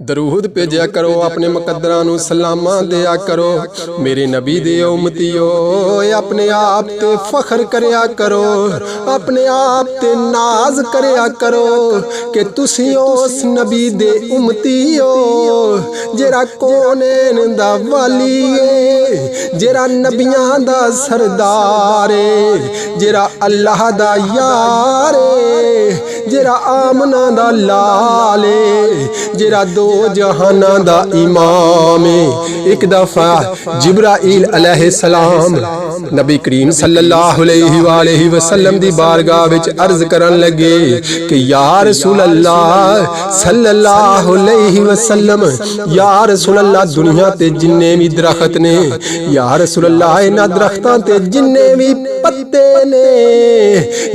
दरूद भेजा करो, अपने मुकद्दरां नूं सलामां दिया करो। मेरे नबी दे उम्मतियो अपने आप ते फख्र करया करो, अपने आप ते नाज करया करो कि तुसी उस नबी दे उम्मतियो जेड़ा कौनेन दा वाली है, जेड़ा नबियां दा सरदार है, जेड़ा अल्लाह दा यार है, जेड़ा आमना दा लाल है, जेड़ा दो जहाना दा इमाम है। एक दफा जिब्राइल अलैहिस्सलाम नबी करीम सल्लल्लाहु अलैहि वसल्लम दी बारगाह विच अर्ज करन लगे कि या रसूल अल्लाह सल्लल्लाहु अलैहि वसल्लम, या रसूल अल्लाह दुनिया ते जिन्ने भी दरख्त ने, या रसूल अल्लाह इन्हां दरख्तां ते जिन्ने भी पत्ते ने,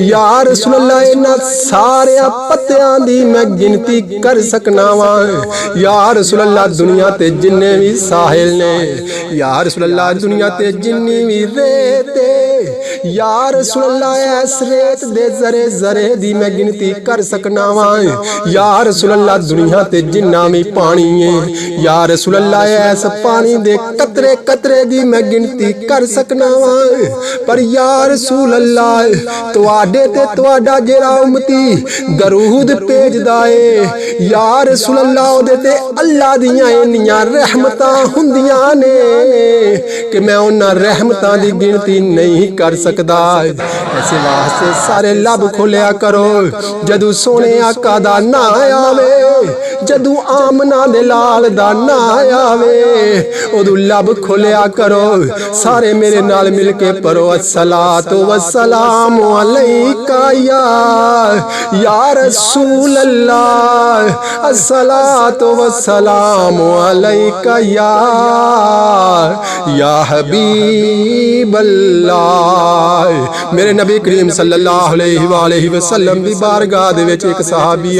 या रसूल अल्लाह इन्हां सारे पत्तियां दी मैं गिनती कर सकना वा। या रसूल अल्लाह दुनिया ते जिन्ने भी साहिल ने, या रसूल अल्लाह दुनिया ते जिन्नी भी रेत है, या रसूल अल्लाह इस रेत दे जरे जरे दी मैं गिनती कर सकना वा। या रसूल अल्लाह दुनिया ते जिन्ना भी पानी है, या रसूल अल्लाह इस पानी दे कतरे कतरे दी मैं गिनती कर सकना वा। पर या रसूल अल्लाह तुहाडे ते तुहाडा जेड़ा उम्मती दरूद भेजदा है, या रसूल अल्लाह ओदे ते अल्लाह दियां इन्नियां रहमतां हुंदियां ने कि मैं उन्हां रहमतां दी गिनती नहीं कर सकदा। ऐसे वास्ते सारे लब खोलिया करो, जदू सोने आका दा ना आवे, जदू आमना दे लाल दा ना आवे, उदू लब खोलिया करो। सारे मेरे नाल मिल के पढ़ो, अस्सलातु वस्सलामु अलैका या रसूल अल्लाह, अस्सलातु वस्सलामु अलैका या हबीब अल्लाह। मेरे नबी करीम सल्लल्लाहु अलैहि वसल्लम दी बारगाह दे विच एक सहाबी